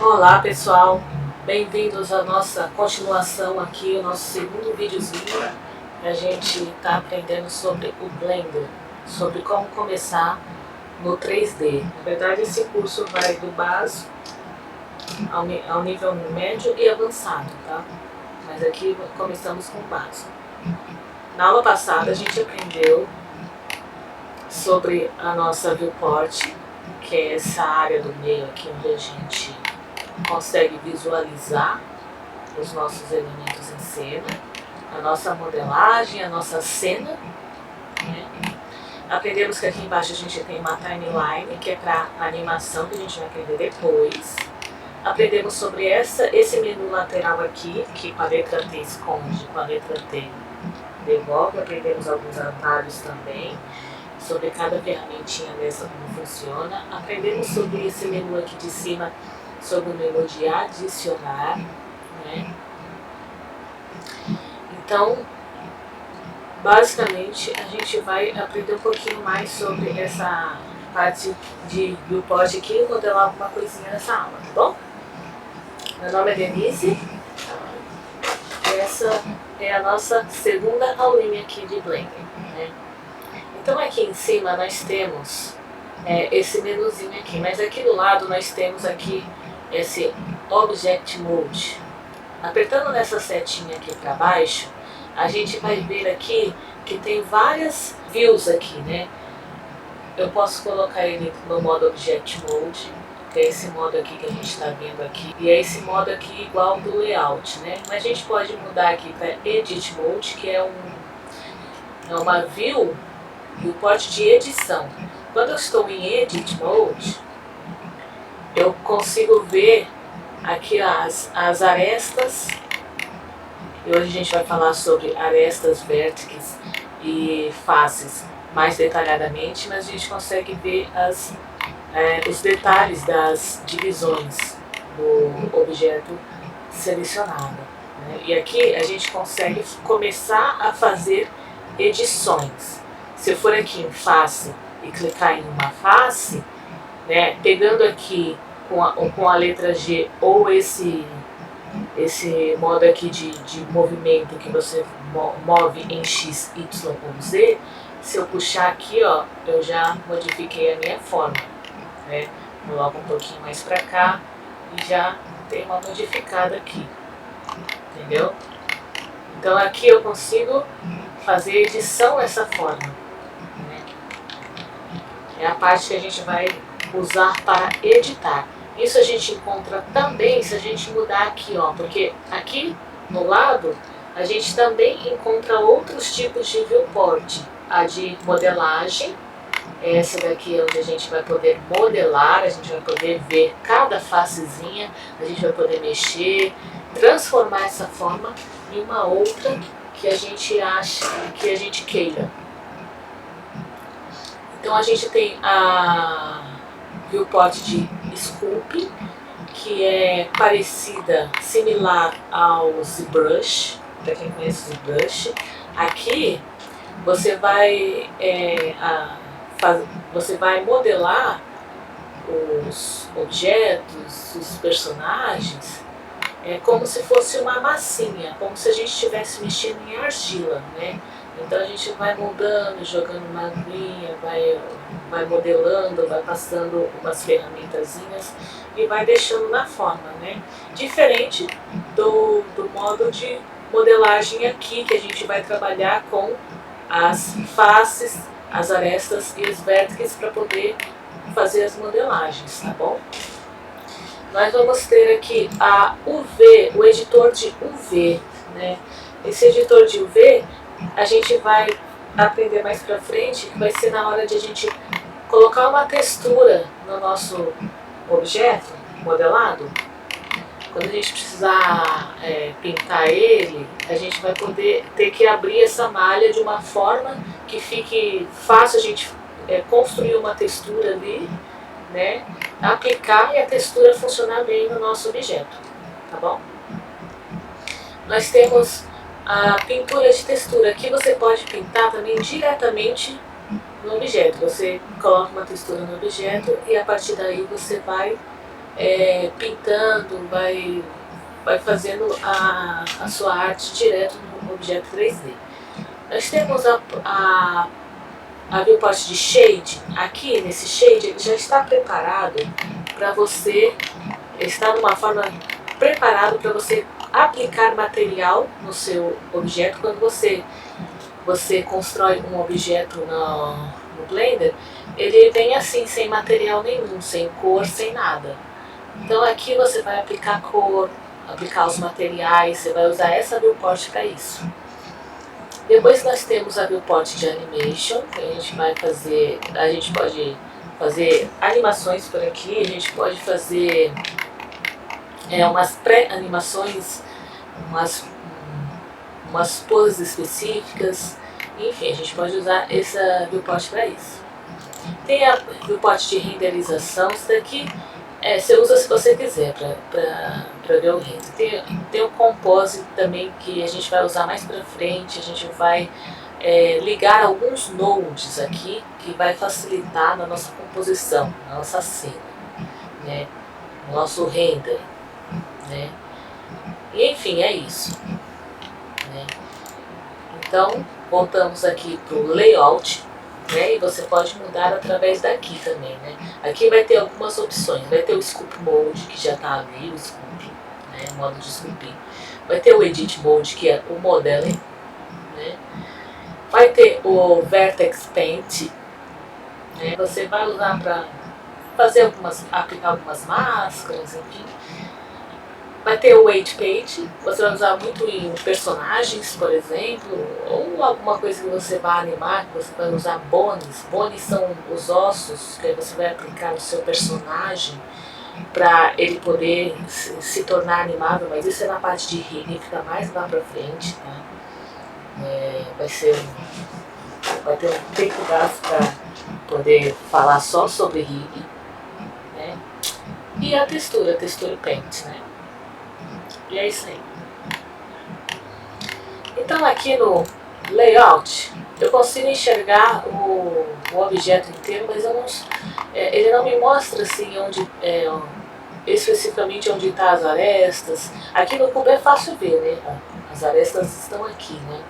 Olá pessoal, bem-vindos à nossa continuação aqui, o nosso segundo videozinho. A gente está aprendendo sobre o Blender, sobre como começar no 3D. Na verdade, esse curso vai do básico ao nível médio e avançado, tá? Mas aqui começamos com o básico. Na aula passada a gente aprendeu sobre a nossa viewport, que é essa área do meio aqui onde a gente consegue visualizar os nossos elementos em cena, a nossa modelagem, a nossa cena, né? Aprendemos que aqui embaixo a gente tem uma timeline, que é para animação, que a gente vai aprender depois. Aprendemos sobre esse menu lateral aqui, que com a letra T esconde, com a letra T devolve. Aprendemos alguns atalhos também, sobre cada ferramentinha dessa, como funciona. Aprendemos sobre esse menu aqui de cima, sobre o menu de adicionar, né? Então, basicamente, a gente vai aprender um pouquinho mais sobre essa parte de viewport aqui e modelar alguma coisinha nessa aula, tá bom? Meu nome é Denise, essa é a nossa segunda aulinha aqui de Blender, né? Então aqui em cima nós temos esse menuzinho aqui, mas aqui do lado nós temos aqui esse Object Mode. Apertando nessa setinha aqui para baixo, a gente vai ver aqui que tem várias views aqui, né? Eu posso colocar ele no modo Object Mode, que é esse modo aqui que a gente está vendo aqui, e é esse modo aqui igual do Layout, né? Mas a gente pode mudar aqui para Edit Mode, que é uma viewport de edição. Quando eu estou em Edit Mode, eu consigo ver aqui as arestas, e hoje a gente vai falar sobre arestas, vértices e faces mais detalhadamente, mas a gente consegue ver os detalhes das divisões do objeto selecionado, né? E aqui a gente consegue começar a fazer edições. Se eu for aqui em face e clicar em uma face, né, pegando aqui com a letra G ou esse modo aqui de movimento que você move em X, Y ou Z, se eu puxar aqui, ó, eu já modifiquei a minha forma, né? Coloco um pouquinho mais para cá e já tem uma modificada aqui, entendeu? Então aqui eu consigo fazer edição dessa forma, né? É a parte que a gente vai usar para editar. Isso a gente encontra também se a gente mudar aqui, ó, porque aqui no lado a gente também encontra outros tipos de viewport. A de modelagem, essa daqui é onde a gente vai poder modelar, a gente vai poder ver cada facezinha, a gente vai poder mexer, transformar essa forma em uma outra que a gente acha, que a gente queira. Então a gente tem a viewport de Sculpt, que é parecida, similar ao ZBrush, para quem conhece o ZBrush. Aqui você vai modelar os objetos, os personagens, como se fosse uma massinha, como se a gente estivesse mexendo em argila, né? Então a gente vai moldando, jogando uma aguinha, vai modelando, vai passando umas ferramentazinhas e vai deixando na forma, né? Diferente do modo de modelagem aqui, que a gente vai trabalhar com as faces, as arestas e os vértices para poder fazer as modelagens, tá bom? Nós vamos ter aqui a UV, o editor de UV, né? Esse editor de UV a gente vai aprender mais pra frente, que vai ser na hora de a gente colocar uma textura no nosso objeto modelado. Quando a gente precisar pintar ele, a gente vai poder ter que abrir essa malha de uma forma que fique fácil a gente construir uma textura ali, né? Aplicar e a textura funcionar bem no nosso objeto, tá bom? Nós temos a pintura de textura. Aqui você pode pintar também diretamente no objeto. Você coloca uma textura no objeto e a partir daí você vai pintando, vai fazendo a sua arte direto no objeto 3D. Nós temos a viewport de shade. Aqui nesse shade ele já está preparado para você, está numa forma preparado para você aplicar material no seu objeto. Quando você constrói um objeto no Blender, ele vem assim, sem material nenhum, sem cor, sem nada. Então aqui você vai aplicar cor, aplicar os materiais, você vai usar essa viewport para isso. Depois nós temos a viewport de animation, que a gente pode fazer animações por aqui, a gente pode fazer umas pré-animações, umas poses específicas, enfim, a gente pode usar essa viewport para isso. Tem a viewport de renderização, isso daqui você usa se você quiser para ver o render. Tem o Compose também, que a gente vai usar mais para frente, a gente vai ligar alguns nodes aqui, que vai facilitar na nossa composição, na nossa cena, né, no nosso render, né. E enfim, é isso, né. Então, voltamos aqui para o Layout, né, e você pode mudar através daqui também, né. Aqui vai ter algumas opções, vai ter o Sculpt Mode, que já está ali, o Sculpt, né, modo de esculpir. Vai ter o Edit Mode, que é o Modeling, né. Vai ter o Vertex Paint, né, você vai usar para fazer aplicar algumas máscaras, enfim. Vai ter o Weight Paint, você vai usar muito em personagens, por exemplo, ou alguma coisa que você vai animar, que você vai usar bones. Bones são os ossos que você vai aplicar no seu personagem para ele poder se tornar animável, mas isso é na parte de rig, fica mais lá pra frente, tá? Vai ter um tempo gasto para poder falar só sobre rig, né? E a textura paint, né? E é isso aí. Então aqui no Layout eu consigo enxergar o objeto inteiro, mas ele não me mostra assim especificamente onde está as arestas. Aqui no cubo é fácil ver, né? As arestas estão aqui, né?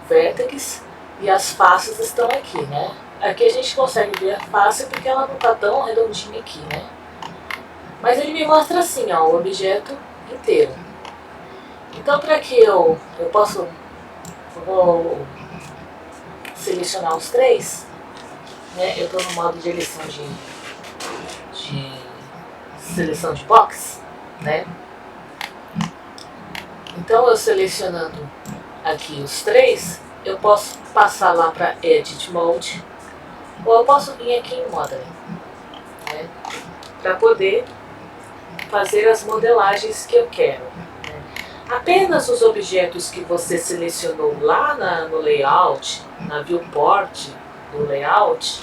Vértex e as faces estão aqui, né? Aqui a gente consegue ver a face porque ela não está tão redondinha aqui, né? Mas ele me mostra assim, ó, o objeto inteiro. Então, para que eu vou selecionar os três, né? Eu estou no modo de eleição de seleção de box, né? Então, eu selecionando aqui os três, eu posso passar lá para Edit Mode, ou eu posso vir aqui em Modeling, né? Para poder fazer as modelagens que eu quero. Apenas os objetos que você selecionou lá no Layout, na Viewport do Layout,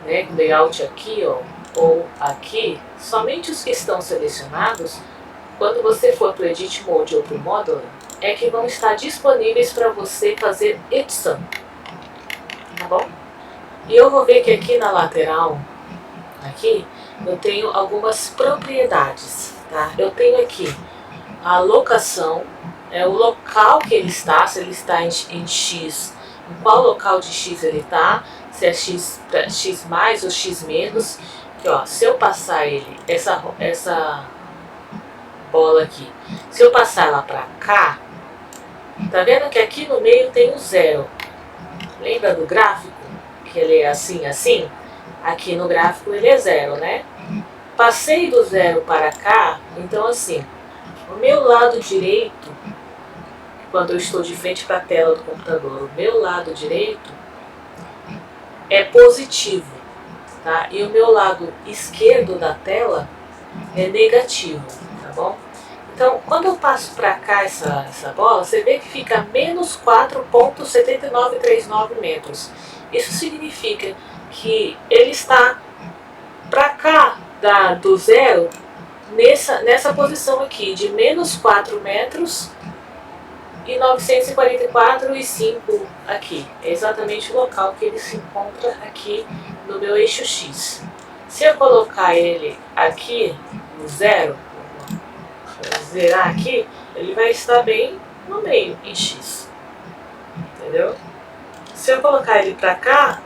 né, Layout aqui, ó, ou aqui, somente os que estão selecionados, quando você for para o Edit Mode ou para o Modeling, é que vão estar disponíveis para você fazer edição, tá bom? E eu vou ver que aqui na lateral, aqui, eu tenho algumas propriedades, tá? Eu tenho aqui a locação, o local que ele está, se ele está em X, em qual local de X ele está, se é X mais ou X menos. Aqui, ó, se eu passar essa bola aqui, se eu passar ela para cá, tá vendo que aqui no meio tem um zero. Lembra do gráfico? Que ele é assim, assim? Aqui no gráfico ele é zero, né? Passei do zero para cá, então assim, o meu lado direito, quando eu estou de frente para a tela do computador, o meu lado direito é positivo, tá? E o meu lado esquerdo da tela é negativo, tá bom? Então, quando eu passo para cá essa bola, você vê que fica menos 4,7939 metros. Isso significa que ele está para cá do zero, nessa posição aqui, de menos 4 metros e 944,5 aqui. É exatamente o local que ele se encontra aqui no meu eixo X. Se eu colocar ele aqui no zero, zerar aqui, ele vai estar bem no meio, em x. Entendeu? Se eu colocar ele para cá,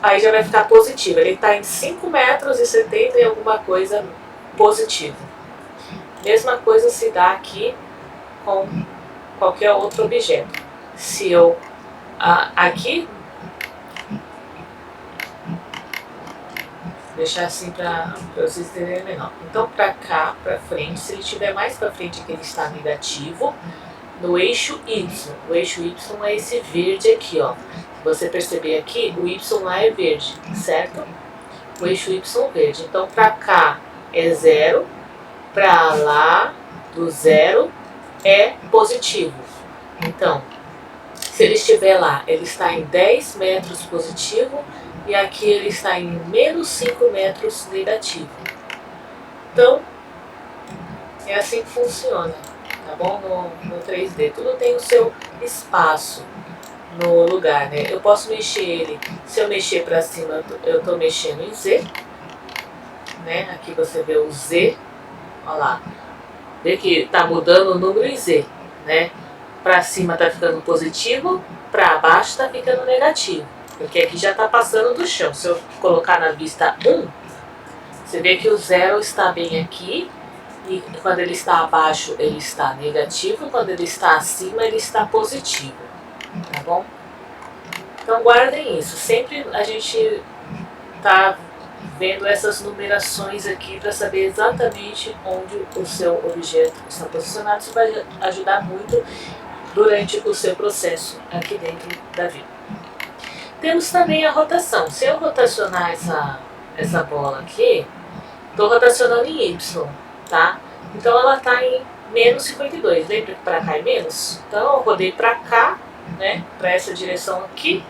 aí já vai ficar positivo. Ele está em 5 metros e 70 e alguma coisa positivo. Mesma coisa se dá aqui com qualquer outro objeto. Se eu aqui, deixar assim para vocês entenderem melhor. Então, para cá, para frente, se ele estiver mais para frente aqui, ele está negativo no eixo Y. O eixo Y é esse verde aqui, ó. Se você perceber aqui, o Y lá é verde, certo? O eixo Y verde. Então, para cá é zero, para lá do zero é positivo. Então, se ele estiver lá, ele está em 10 metros positivo e aqui ele está em menos 5 metros negativo. Então, é assim que funciona, tá bom? No 3D. Tudo tem o seu espaço no lugar, né? Eu posso mexer ele, se eu mexer para cima, eu estou mexendo em Z, né? Aqui você vê o Z, olha lá. Vê que está mudando o número em Z, né? Para cima está ficando positivo, para baixo está ficando negativo. Porque aqui já está passando do chão. Se eu colocar na vista 1, você vê que o zero está bem aqui. E quando ele está abaixo, ele está negativo. Quando ele está acima, ele está positivo. Tá bom? Então guardem isso. Sempre a gente está vendo essas numerações aqui para saber exatamente onde o seu objeto está posicionado. Isso vai ajudar muito durante o seu processo aqui dentro da vida. Temos também a rotação. Se eu rotacionar essa bola aqui, estou rotacionando em Y, tá? Então ela está em menos 52. Lembra que para cá é menos? Então eu rodei para cá, né? Para essa direção aqui.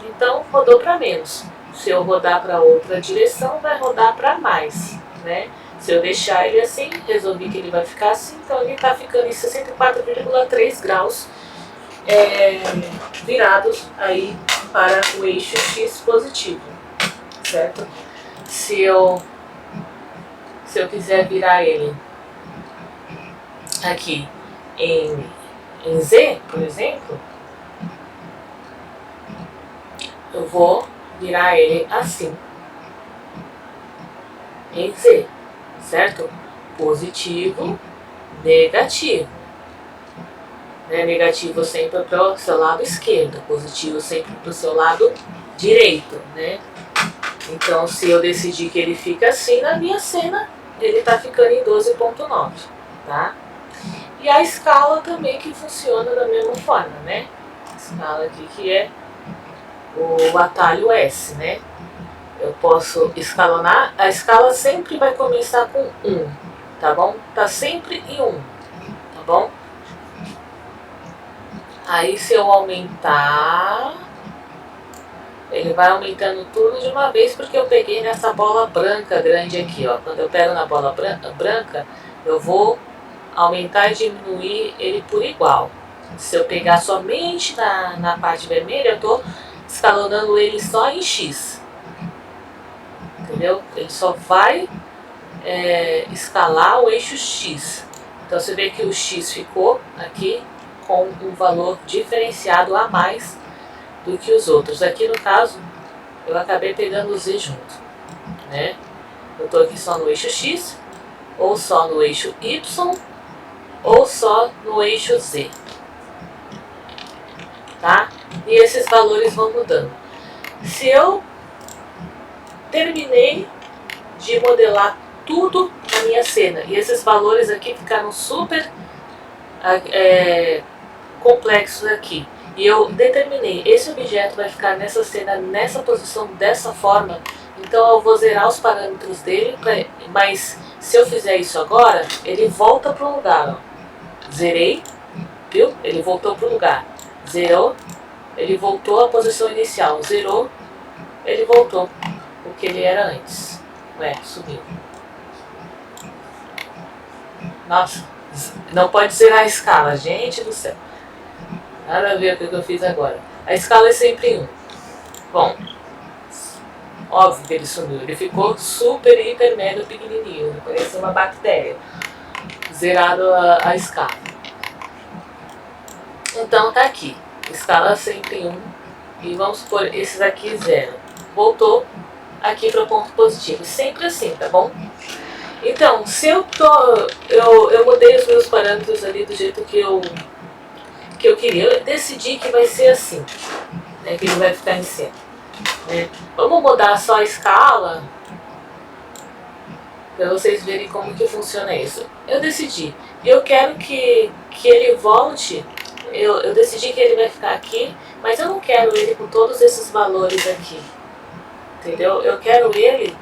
Então rodou para menos. Se eu rodar para outra direção, vai rodar para mais, né? Se eu deixar ele assim, resolvi que ele vai ficar assim, então ele está ficando em 64,3 graus virados aí para o eixo X positivo, certo? Se eu quiser virar ele aqui em Z, por exemplo, eu vou virar ele assim, em Z, certo? Positivo, negativo. Negativo sempre para o seu lado esquerdo, positivo sempre para o seu lado direito, né? Então, se eu decidir que ele fica assim na minha cena, ele está ficando em 12,9, tá? E a escala também que funciona da mesma forma, né? A escala aqui que é o atalho S, né? Eu posso escalonar, a escala sempre vai começar com 1, tá bom? Tá sempre em 1, tá bom? Aí se eu aumentar, ele vai aumentando tudo de uma vez, porque eu peguei nessa bola branca grande aqui, ó. Quando eu pego na bola branca, eu vou aumentar e diminuir ele por igual. Se eu pegar somente na parte vermelha, eu estou escalonando ele só em X. Entendeu? Ele só vai escalar o eixo X. Então você vê que o X ficou aqui com um valor diferenciado a mais do que os outros. Aqui no caso, eu acabei pegando o Z junto, né? Eu estou aqui só no eixo X, ou só no eixo Y, ou só no eixo Z, tá? E esses valores vão mudando. Se eu terminei de modelar tudo na minha cena, e esses valores aqui ficaram super complexos aqui, e eu determinei, esse objeto vai ficar nessa cena, nessa posição, dessa forma, então eu vou zerar os parâmetros dele, mas se eu fizer isso agora, ele volta para o lugar, ó. Zerei, viu? Ele voltou para o lugar. Zerou, ele voltou à posição inicial. Zerou, ele voltou o que ele era antes. Ué, subiu. Nossa, não pode zerar a escala, gente do céu. Nada a ver com o que eu fiz agora. A escala é sempre 1. Bom, Óbvio que ele sumiu, ele ficou super, hiper, mega pequenininho, parecia uma bactéria, zerado a escala. Então tá aqui, escala sempre 1, e vamos por esses aqui 0. Voltou aqui para o ponto positivo, sempre assim, tá bom? Então, se eu mudei os meus parâmetros ali do jeito que eu queria, eu decidi que vai ser assim, né, que ele vai ficar em cena. Né? Vamos mudar só a escala para vocês verem como que funciona isso. Eu decidi, eu quero que ele volte, eu decidi que ele vai ficar aqui, mas eu não quero ele com todos esses valores aqui, entendeu? Eu quero ele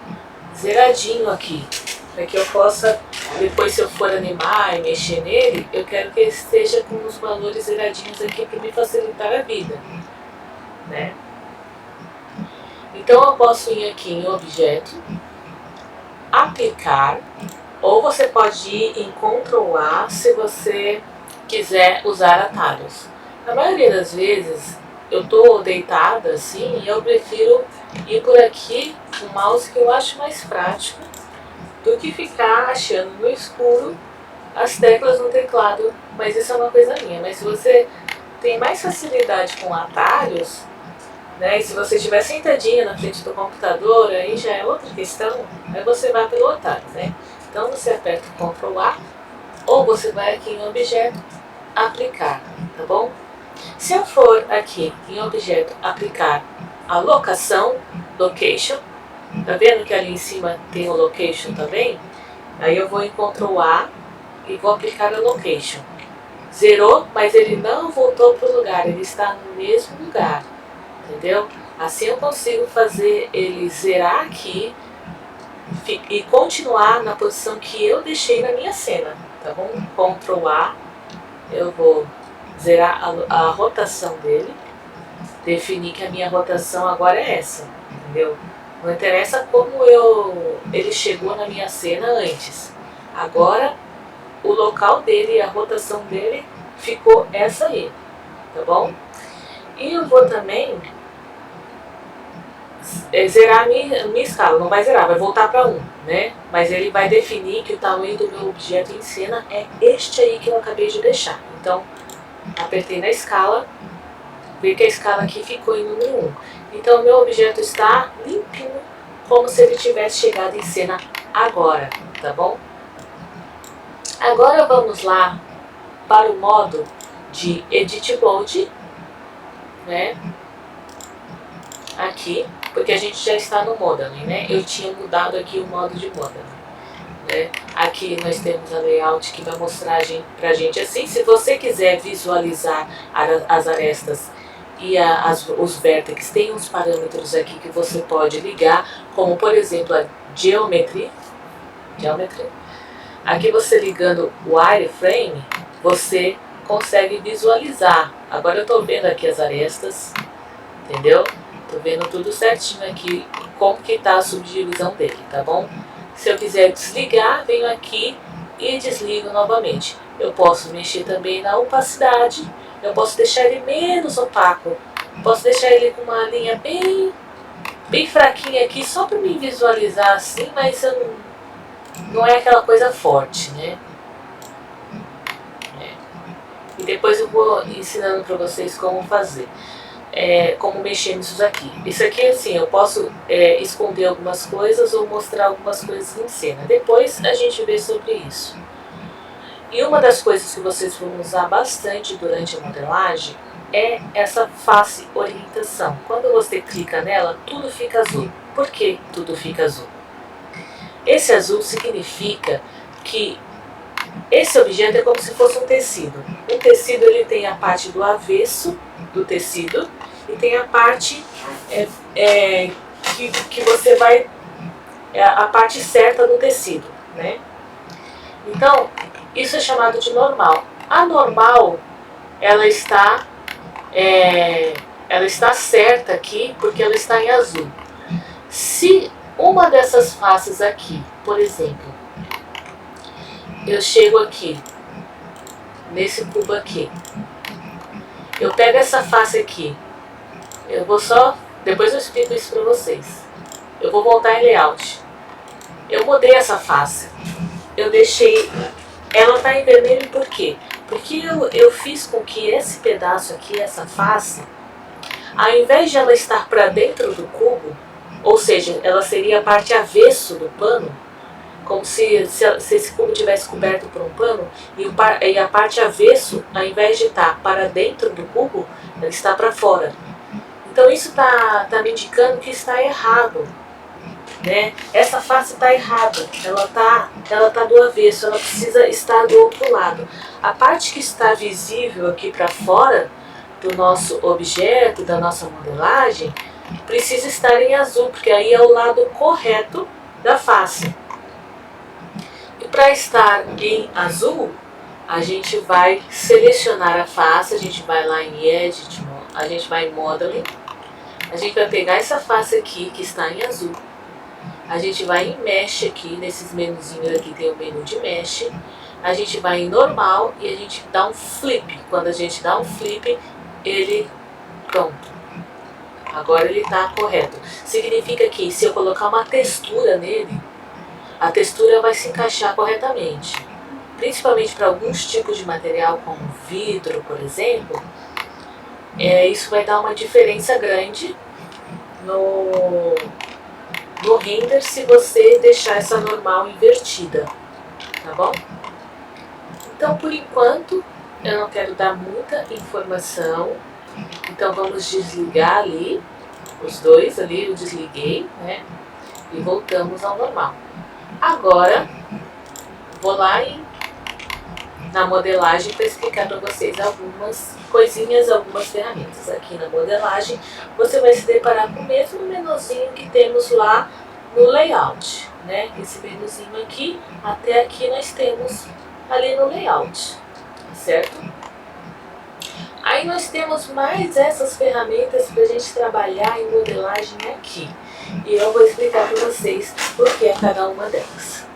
zeradinho aqui, para que eu possa, depois se eu for animar e mexer nele, eu quero que ele esteja com os valores zeradinhos aqui para me facilitar a vida, né? Então eu posso ir aqui em objeto, aplicar, ou você pode ir em Ctrl A se você quiser usar atalhos. Na maioria das vezes eu estou deitada assim e eu prefiro ir por aqui com o mouse, que eu acho mais prático do que ficar achando no escuro as teclas no teclado, mas isso é uma coisa minha. Mas se você tem mais facilidade com atalhos, né, e se você estiver sentadinha na frente do computador, aí já é outra questão, aí você vai pelo atalho, né? Então você aperta o Ctrl A, ou você vai aqui em objeto, aplicar, tá bom? Se eu for aqui em objeto, aplicar a locação, location, tá vendo que ali em cima tem o location também? Aí eu vou em Ctrl A e vou aplicar a location. Zerou, mas ele não voltou para o lugar, ele está no mesmo lugar, entendeu? Assim eu consigo fazer ele zerar aqui e continuar na posição que eu deixei na minha cena, tá bom? Ctrl A, eu vou zerar a rotação dele, definir que a minha rotação agora é essa, entendeu? Não interessa como ele chegou na minha cena antes. Agora, o local dele e a rotação dele ficou essa aí, tá bom? E eu vou também zerar a minha escala. Não vai zerar, vai voltar para 1, né? Mas ele vai definir que o tamanho do meu objeto em cena é este aí que eu acabei de deixar. Então, apertei na escala, vi que a escala aqui ficou em número 1. Então, o meu objeto está limpinho, como se ele tivesse chegado em cena agora, tá bom? Agora vamos lá para o modo de Edit Mode, né? Aqui, porque a gente já está no Modeling, né? Eu tinha mudado aqui o modo de Modeling, né? Aqui nós temos a layout que vai mostrar pra gente assim. Se você quiser visualizar as arestas e os vértices, tem uns parâmetros aqui que você pode ligar, como por exemplo a Geometry. Aqui você ligando o Wireframe, você consegue visualizar. Agora eu estou vendo aqui as arestas, entendeu? Estou vendo tudo certinho aqui, como que está a subdivisão dele, tá bom? Se eu quiser desligar, venho aqui e desligo novamente. Eu posso mexer também na opacidade, eu posso deixar ele menos opaco, posso deixar ele com uma linha bem fraquinha aqui, só para me visualizar assim, mas não é aquela coisa forte, né? E depois eu vou ensinando para vocês como fazer. Como mexer nisso aqui. Isso aqui, assim, eu posso esconder algumas coisas ou mostrar algumas coisas em cena. Depois a gente vê sobre isso. E uma das coisas que vocês vão usar bastante durante a modelagem é essa face orientação. Quando você clica nela, tudo fica azul. Por que tudo fica azul? Esse azul significa que esse objeto é como se fosse um tecido. Um tecido, ele tem a parte do avesso do tecido e tem a parte que você vai... a parte certa do tecido, né? Então, isso é chamado de normal. A normal, ela está certa aqui porque ela está em azul. Se uma dessas faces aqui, por exemplo, eu chego aqui, nesse cubo aqui, eu pego essa face aqui, eu vou só... Depois eu explico isso para vocês. Eu vou voltar em layout. Eu mudei essa face. Eu deixei... Ela está em vermelho por quê? Porque eu fiz com que esse pedaço aqui, essa face, ao invés de ela estar para dentro do cubo, ou seja, ela seria a parte avesso do pano, como se esse cubo tivesse coberto por um pano, e a parte avesso, ao invés de estar para dentro do cubo, ela está para fora. Então isso está me indicando que está errado. Né? Essa face está errada, ela tá do avesso, ela precisa estar do outro lado. A parte que está visível aqui para fora do nosso objeto, da nossa modelagem, precisa estar em azul, porque aí é o lado correto da face. E para estar em azul, a gente vai selecionar a face, a gente vai lá em Edit, a gente vai em Modeling, a gente vai pegar essa face aqui que está em azul. A gente vai em Mesh aqui, nesses menuzinhos aqui tem o menu de Mesh. A gente vai em Normal e a gente dá um Flip. Quando a gente dá um Flip, ele... Pronto. Agora ele está correto. Significa que se eu colocar uma textura nele, a textura vai se encaixar corretamente. Principalmente para alguns tipos de material, como vidro, por exemplo. Isso vai dar uma diferença grande no render se você deixar essa normal invertida, tá bom? Então, por enquanto, eu não quero dar muita informação, então vamos desligar ali, os dois ali eu desliguei, né? E voltamos ao normal. Agora, vou lá na modelagem para explicar para vocês algumas coisinhas, algumas ferramentas. Aqui na modelagem, você vai se deparar com o mesmo menuzinho que temos lá no layout, né? Esse menuzinho aqui, até aqui nós temos ali no layout, certo? Aí nós temos mais essas ferramentas para a gente trabalhar em modelagem aqui. E eu vou explicar para vocês por que é cada uma delas.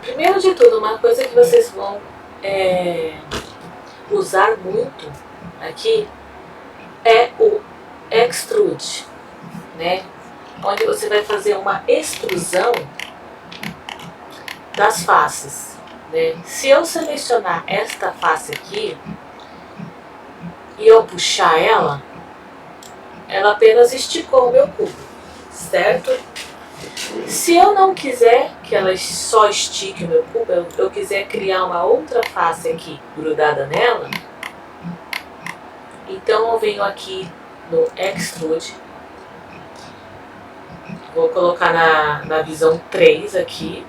Primeiro de tudo, uma coisa que vocês vão usar muito aqui é o Extrude, né? Onde você vai fazer uma extrusão das faces, né? Se eu selecionar esta face aqui e eu puxar ela apenas esticou o meu cubo, certo? Se eu não quiser que ela só estique o meu cubo, eu quiser criar uma outra face aqui grudada nela, então eu venho aqui no Extrude, vou colocar na visão 3 aqui,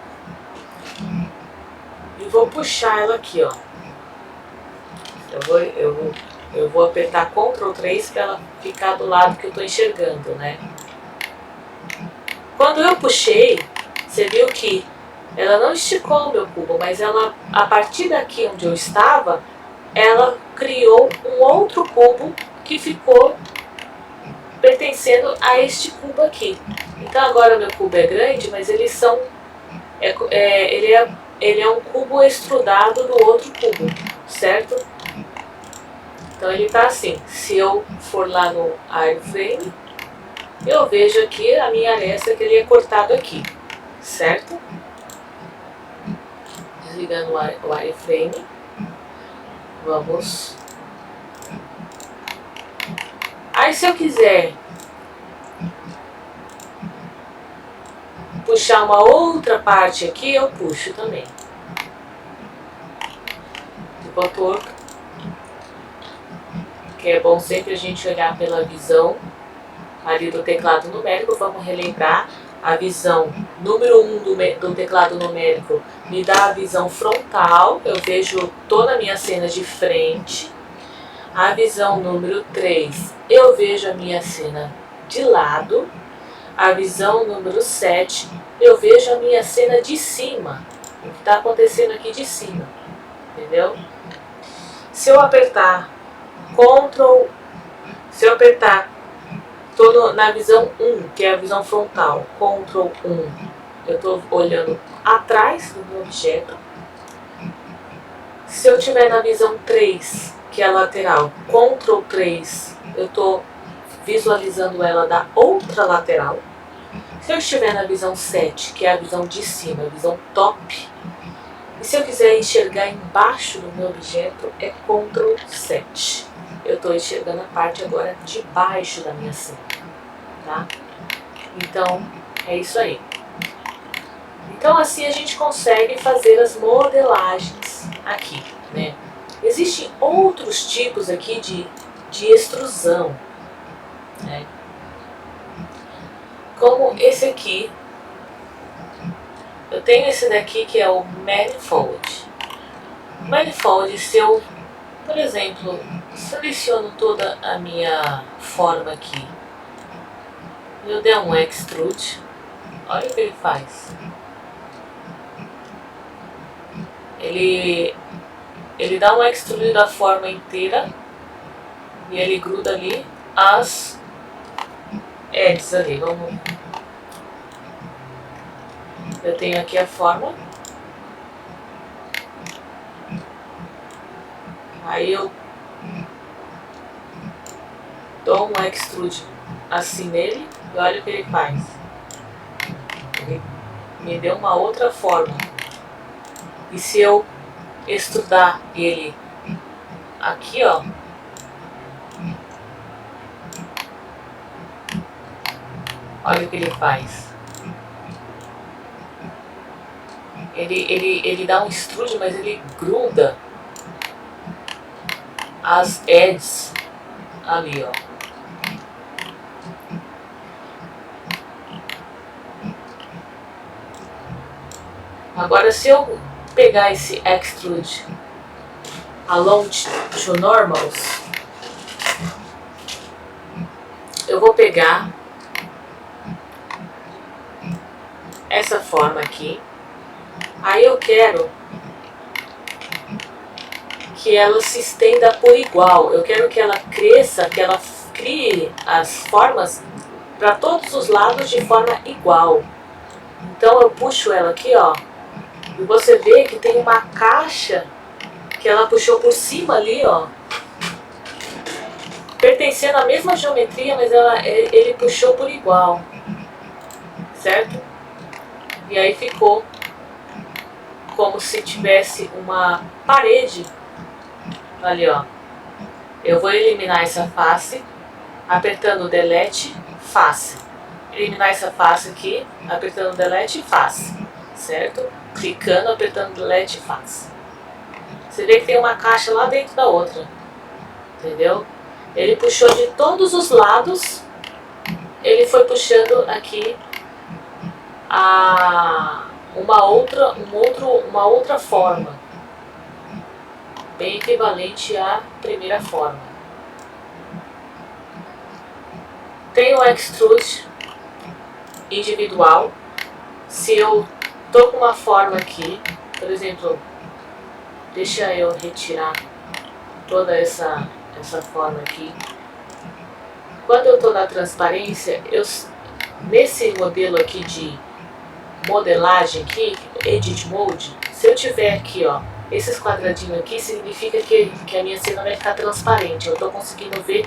e vou puxar ela aqui, ó. Eu vou apertar Ctrl 3 para ela ficar do lado que eu estou enxergando, né? Quando eu puxei, você viu que ela não esticou o meu cubo, mas ela, a partir daqui onde eu estava, ela criou um outro cubo que ficou pertencendo a este cubo aqui. Então agora o meu cubo é grande, mas eles são... ele é um cubo extrudado do outro cubo, certo? Então ele está assim. Se eu for lá no Wireframe, eu vejo aqui a minha aresta que ele é cortado aqui, certo? Desligando o Wireframe, vamos. Aí se eu quiser puxar uma outra parte aqui, eu puxo também. Ficou torto, que é bom sempre a gente olhar pela visão ali do teclado numérico. Vamos relembrar, a visão número 1 do teclado numérico me dá a visão frontal, eu vejo toda a minha cena de frente. A visão número 3, eu vejo a minha cena de lado. A visão número 7, eu vejo a minha cena de cima, o que está acontecendo aqui de cima, entendeu? Se eu apertar Ctrl, se eu apertar, estou na visão 1, que é a visão frontal, Ctrl 1, eu estou olhando atrás do meu objeto. Se eu estiver na visão 3, que é a lateral, Ctrl 3, eu estou visualizando ela da outra lateral. Se eu estiver na visão 7, que é a visão de cima, a visão top, e se eu quiser enxergar embaixo do meu objeto, é Ctrl 7. Eu estou enxergando a parte agora de baixo da minha cena, tá? Então, é isso aí. Então, assim a gente consegue fazer as modelagens aqui, né? Existem outros tipos aqui de extrusão, né? Como esse aqui. Eu tenho esse daqui que é o Manifold. Manifold, se eu, por exemplo, seleciono toda a minha forma aqui, eu der um Extrude, olha o que ele faz. Ele dá um Extrude da forma inteira e ele gruda ali as edges ali. Vamos. Eu tenho aqui a forma. Aí eu dou um Extrude assim nele e olha o que ele faz. Ele me deu uma outra forma. E se eu extrudar ele aqui, ó, olha o que ele faz. Ele dá um extrude, mas ele gruda as edges ali, ó. Agora, se eu pegar esse Extrude along to normals, eu vou pegar essa forma aqui. Aí eu quero que ela se estenda por igual. Eu quero que ela cresça, que ela crie as formas para todos os lados de forma igual. Então eu puxo ela aqui, ó, e você vê que tem uma caixa que ela puxou por cima ali, ó, pertencendo à mesma geometria, mas ele puxou por igual, certo? E aí ficou como se tivesse uma parede ali, ó. Eu vou eliminar essa face, apertando Delete, face. Eliminar essa face aqui, apertando Delete, face, certo? Clicando, apertando Delete, face. Você vê que tem uma caixa lá dentro da outra, entendeu? Ele puxou de todos os lados, ele foi puxando aqui uma outra forma, bem equivalente à primeira forma. Tem o Extrude individual. Se eu tô com uma forma aqui, por exemplo, deixa eu retirar toda essa forma aqui. Quando eu tô na transparência, nesse modelo aqui de modelagem aqui, Edit Mode, se eu tiver aqui, ó, esses quadradinhos aqui, significa que a minha cena vai ficar transparente. Eu estou conseguindo ver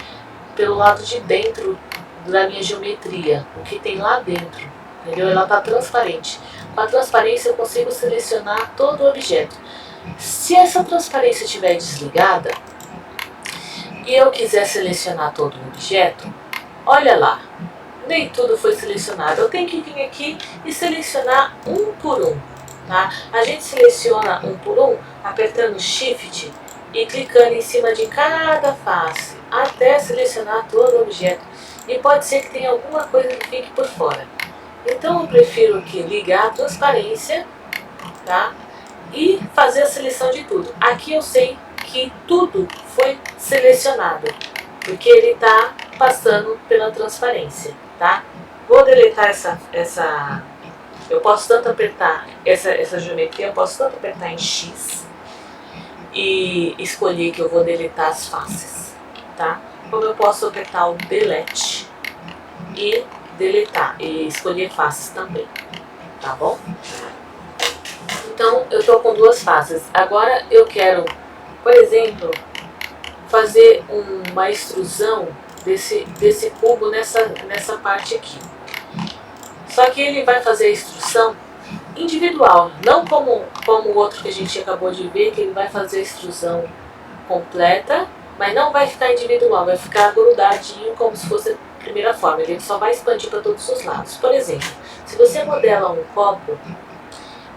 pelo lado de dentro da minha geometria, o que tem lá dentro, entendeu? Ela está transparente. Com a transparência eu consigo selecionar todo o objeto. Se essa transparência estiver desligada e eu quiser selecionar todo o objeto, olha lá, nem tudo foi selecionado. Eu tenho que vir aqui e selecionar um por um. Tá? A gente seleciona um por um, apertando Shift e clicando em cima de cada face, até selecionar todo o objeto. E pode ser que tenha alguma coisa que fique por fora. Então eu prefiro aqui ligar a transparência, tá? E fazer a seleção de tudo. Aqui eu sei que tudo foi selecionado, porque ele está passando pela transparência, tá? Vou deletar essa eu posso tanto apertar essa geometria, eu posso tanto apertar em X e escolher que eu vou deletar as faces, tá? Como eu posso apertar o Delete e deletar, e escolher faces também, tá bom? Então, eu estou com duas faces. Agora eu quero, por exemplo, fazer uma extrusão desse cubo nessa parte aqui. Só que ele vai fazer a extrusão individual, não como o outro que a gente acabou de ver, que ele vai fazer a extrusão completa, mas não vai ficar individual, vai ficar grudadinho como se fosse a primeira forma. Ele só vai expandir para todos os lados. Por exemplo, se você modela um copo,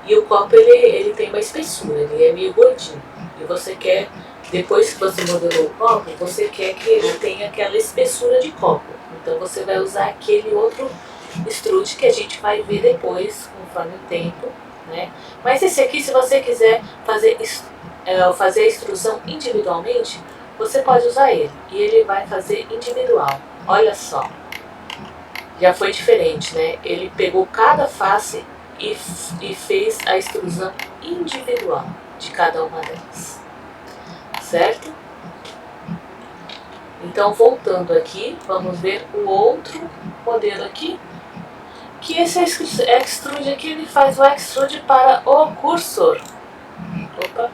e o copo ele tem uma espessura, ele é meio gordinho, e você quer, depois que você modelou o copo, você quer que ele tenha aquela espessura de copo. Então você vai usar aquele outro extrude que a gente vai ver depois, conforme o tempo, né? Mas esse aqui, se você quiser fazer a extrusão individualmente, você pode usar ele. E ele vai fazer individual. Olha só. Já foi diferente, né? Ele pegou cada face e fez a extrusão individual de cada uma delas. Certo? Então, voltando aqui, vamos ver o outro modelo aqui. Que esse extrude aqui, ele faz o extrude para o cursor. Opa!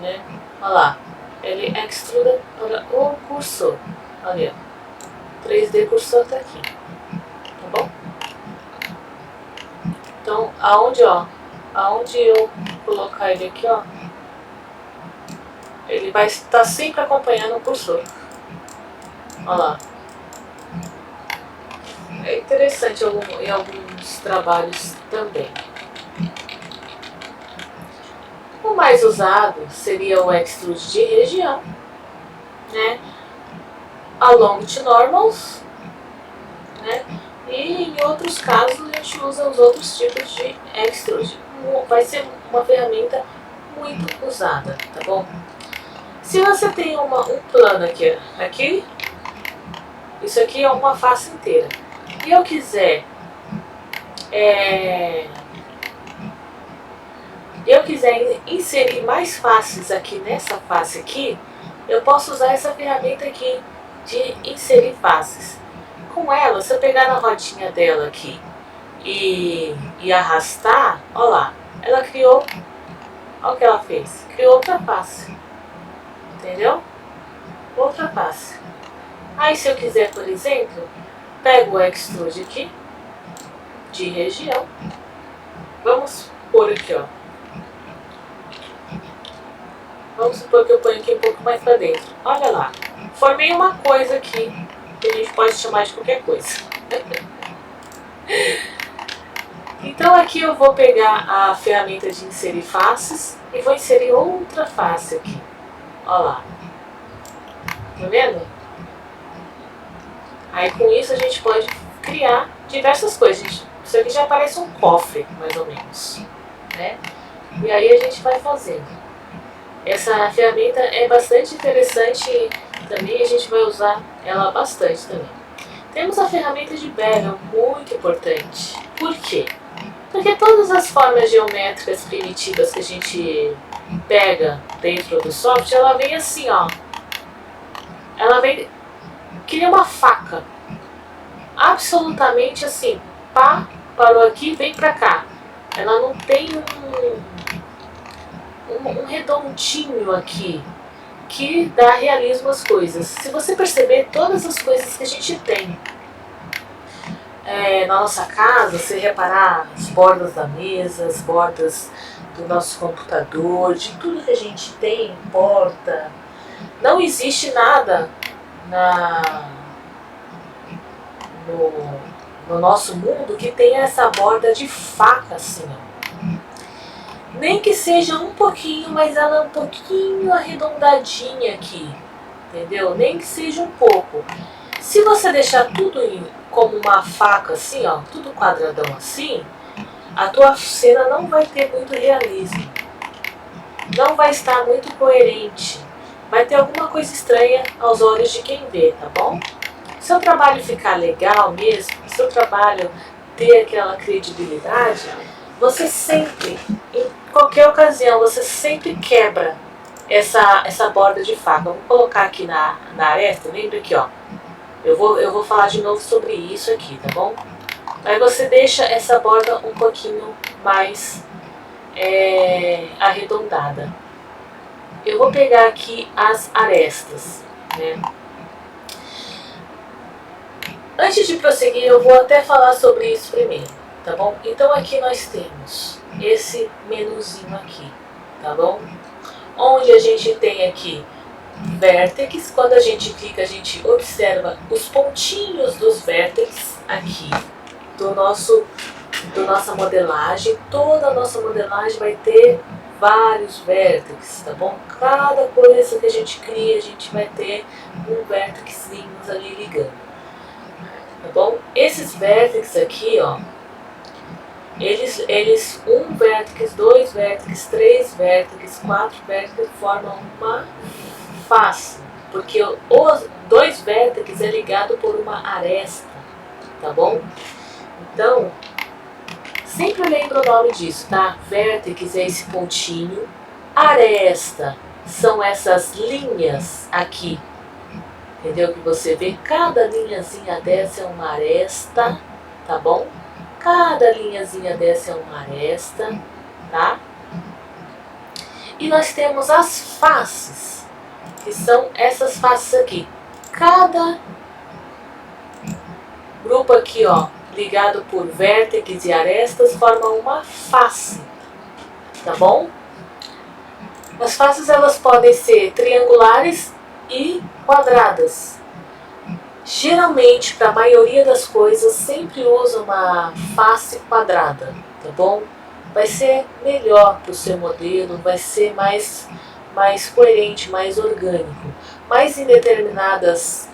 Né? Olha lá, ele extruda para o cursor. Olha, 3D cursor está aqui. Tá bom? Então, aonde eu colocar ele aqui, ó, ele vai estar sempre acompanhando o cursor. Olha lá. É interessante em alguns trabalhos também. O mais usado seria o extrude de região, né? Along to normals, né? E em outros casos a gente usa os outros tipos de extrude. Vai ser uma ferramenta muito usada, tá bom? Se você tem um plano aqui, isso aqui é uma face inteira. E eu quiser inserir mais faces aqui nessa face aqui, eu posso usar essa ferramenta aqui de inserir faces. Com ela, se eu pegar na rodinha dela aqui e arrastar, olha lá, ela criou, olha o que ela fez, criou outra face, entendeu? Outra face. Aí se eu quiser, por exemplo, pego o extrude aqui, de região, vamos pôr aqui, ó. Vamos supor que eu ponho aqui um pouco mais para dentro. Olha lá, formei uma coisa aqui, que a gente pode chamar de qualquer coisa. Então aqui eu vou pegar a ferramenta de inserir faces e vou inserir outra face aqui. Olha lá. Tá vendo? Aí com isso a gente pode criar diversas coisas. Isso aqui já parece um cofre, mais ou menos, né? E aí a gente vai fazendo. Essa ferramenta é bastante interessante e também a gente vai usar ela bastante também. Temos a ferramenta de Bevel, muito importante. Por quê? Porque todas as formas geométricas primitivas que a gente pega dentro do software, ela vem assim, ó. Ela vem que nem uma faca. Absolutamente assim. Pá, parou aqui, vem pra cá. Ela não tem um redondinho aqui que dá realismo às coisas. Se você perceber, todas as coisas que a gente tem na nossa casa, se reparar as bordas da mesa, as bordas do nosso computador, de tudo que a gente tem, porta, não existe nada no nosso mundo que tenha essa borda de faca assim, ó. Nem que seja um pouquinho, mas ela é um pouquinho arredondadinha aqui, entendeu? Nem que seja um pouco. Se você deixar tudo como uma faca assim, ó, tudo quadradão assim, a tua cena não vai ter muito realismo. Não vai estar muito coerente. Vai ter alguma coisa estranha aos olhos de quem vê, tá bom? Se o trabalho ficar legal mesmo, se o trabalho ter aquela credibilidade, você sempre, em qualquer ocasião, você sempre quebra essa borda de faca. Eu vou colocar aqui na aresta, lembra aqui, ó. Eu vou falar de novo sobre isso aqui, tá bom? Aí você deixa essa borda um pouquinho mais arredondada. Eu vou pegar aqui as arestas, né? Antes de prosseguir, eu vou até falar sobre isso primeiro, tá bom? Então aqui nós temos esse menuzinho aqui, tá bom? Onde a gente tem aqui vértices. Quando a gente clica, a gente observa os pontinhos dos vértices aqui da nossa modelagem. Toda a nossa modelagem vai ter vários vértices, tá bom? Cada coisa que a gente cria, a gente vai ter um vérticezinho ali ligando, tá bom? Esses vértices aqui, ó, eles um vértice, dois vértices, três vértices, quatro vértices formam uma face, porque os dois vértices é ligado por uma aresta, tá bom? Então, sempre lembra o nome disso, tá? Vértice é esse pontinho, aresta são essas linhas aqui, entendeu? Que você vê, cada linhazinha dessa é uma aresta, tá bom? Cada linhazinha dessa é uma aresta, tá? E nós temos as faces, que são essas faces aqui. Cada grupo aqui, ó, ligado por vértices e arestas, forma uma face, tá bom? As faces, elas podem ser triangulares e quadradas. Geralmente, para a maioria das coisas, sempre usa uma face quadrada, tá bom? Vai ser melhor para o seu modelo, vai ser mais coerente, mais orgânico. Mas em determinadas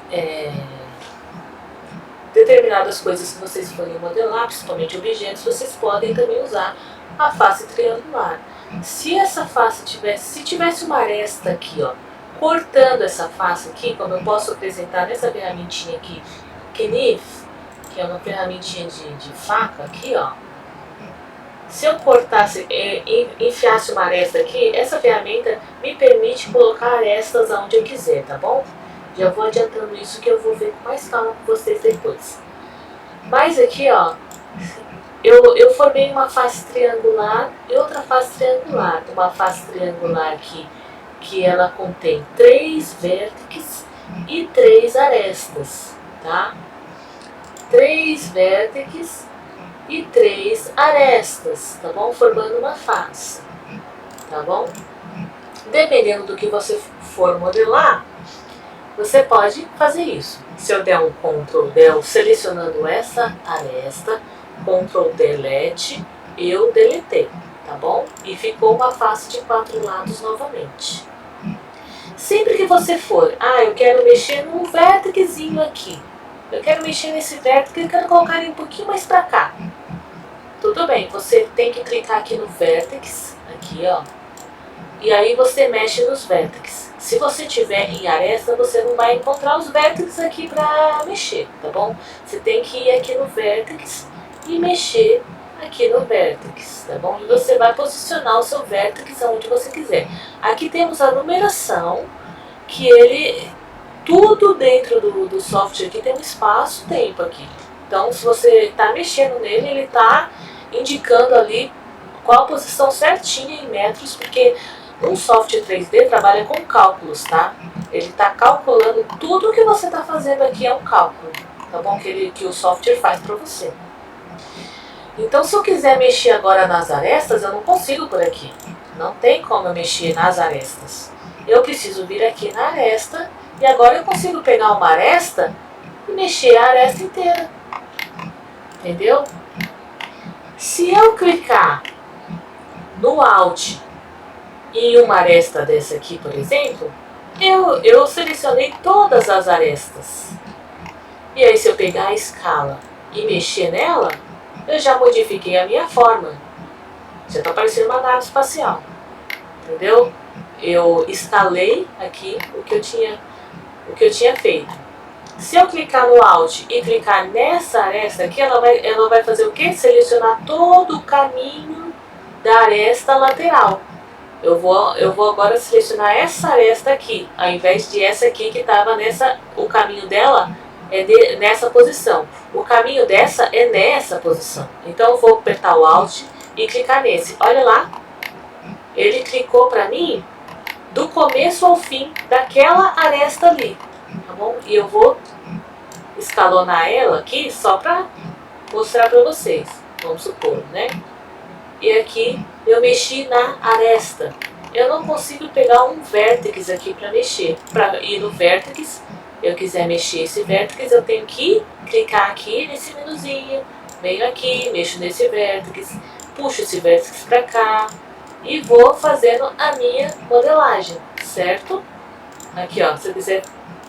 coisas que vocês forem modelar, principalmente objetos, vocês podem também usar a face triangular. Se essa face tivesse uma aresta aqui, ó, cortando essa face aqui, como eu posso apresentar nessa ferramentinha aqui, Knife, que é uma ferramentinha de faca aqui, ó. Se eu cortasse, enfiasse uma aresta aqui, essa ferramenta me permite colocar arestas aonde eu quiser, tá bom? Já vou adiantando isso que eu vou ver com mais calma com vocês depois. Mas aqui, ó, eu formei uma face triangular e outra face triangular. Uma face triangular aqui, que ela contém 3 vértices e 3 arestas, tá? 3 vértices e 3 arestas, tá bom? Formando uma face, tá bom? Dependendo do que você for modelar, você pode fazer isso. Se eu der um Ctrl Del selecionando essa aresta, Ctrl Delete, eu deletei, tá bom? E ficou uma face de 4 lados novamente. Sempre que você for, eu quero mexer num vérticezinho aqui. Eu quero mexer nesse vértice e quero colocar ele um pouquinho mais pra cá. Tudo bem, você tem que clicar aqui no vértice, aqui ó. E aí você mexe nos vértices. Se você tiver em aresta, você não vai encontrar os vértices aqui pra mexer, tá bom? Você tem que ir aqui no vértice e mexer aqui no vértice, tá bom? E você vai posicionar o seu vértice onde você quiser. Aqui temos a numeração, que tudo dentro do software aqui tem um espaço-tempo aqui. Então, se você está mexendo nele, ele está indicando ali qual a posição certinha em metros, porque um software 3D trabalha com cálculos, tá? Ele está calculando tudo que você está fazendo aqui é um cálculo, tá bom? Que o software faz para você. Então, se eu quiser mexer agora nas arestas, eu não consigo por aqui. Não tem como eu mexer nas arestas. Eu preciso vir aqui na aresta e agora eu consigo pegar uma aresta e mexer a aresta inteira. Entendeu? Se eu clicar no Alt em uma aresta dessa aqui, por exemplo, eu selecionei todas as arestas. E aí, se eu pegar a escala e mexer nela, eu já modifiquei a minha forma. Já está parecendo uma nave espacial. Entendeu? Eu escalei aqui o que eu tinha feito. Se eu clicar no Alt e clicar nessa aresta aqui, ela vai fazer o quê? Selecionar todo o caminho da aresta lateral. Eu vou agora selecionar essa aresta aqui, ao invés de essa aqui que estava o caminho dela é nessa posição. O caminho dessa é nessa posição. Então eu vou apertar o Alt e clicar nesse. Olha lá, ele clicou para mim do começo ao fim daquela aresta ali, tá bom? E eu vou escalonar ela aqui só para mostrar para vocês, vamos supor, né? E aqui eu mexi na aresta. Eu não consigo pegar um vértex aqui para mexer. Para ir no vértex, eu quiser mexer esse vértex, eu tenho que clicar aqui nesse menuzinho, venho aqui, mexo nesse vértex, puxo esse vértex para cá e vou fazendo a minha modelagem, certo? Aqui ó, se eu quiser,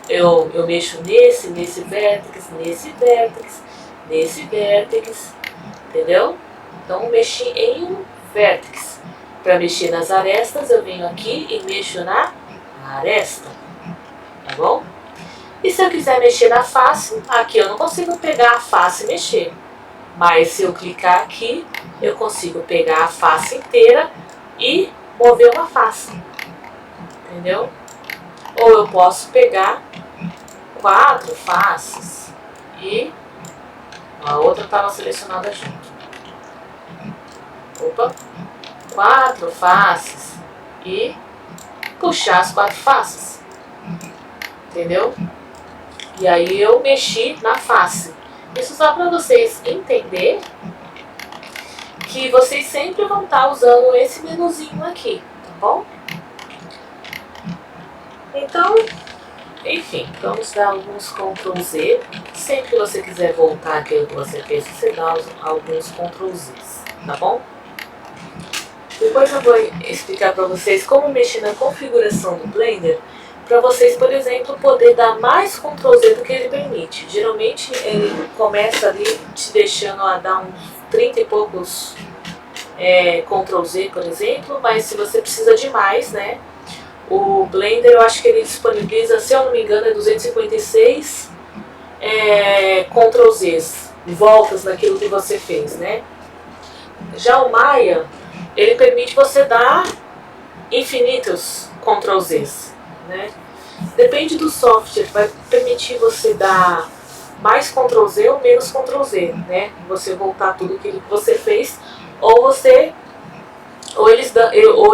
eu mexo nesse vértex, nesse vértex, entendeu? Então mexi em um vértex. Para mexer nas arestas, eu venho aqui e mexo na aresta, tá bom? E se eu quiser mexer na face, aqui eu não consigo pegar a face e mexer. Mas se eu clicar aqui, eu consigo pegar a face inteira e mover uma face, entendeu? Ou eu posso pegar 4 faces e a outra estava selecionada junto. Opa! 4 faces e puxar as 4 faces, entendeu? E aí eu mexi na face. Isso só para vocês entenderem que vocês sempre vão estar usando esse menuzinho aqui, tá bom? Então, enfim, vamos dar alguns Ctrl Z. Sempre que você quiser voltar aquilo que você fez, você dá alguns Ctrl Z, tá bom? Depois eu vou explicar para vocês como mexer na configuração do Blender, para vocês, por exemplo, poder dar mais Ctrl Z do que ele permite. Geralmente ele começa ali te deixando a dar uns 30 e poucos Ctrl Z, por exemplo, mas se você precisa de mais, né? O Blender, eu acho que ele disponibiliza, se eu não me engano, é 256 Ctrl Zs, voltas naquilo que você fez, né? Já o Maya, ele permite você dar infinitos Ctrl Zs, né? Depende do software, vai permitir você dar mais Ctrl Z ou menos Ctrl Z, né? Você voltar tudo aquilo que você fez, ou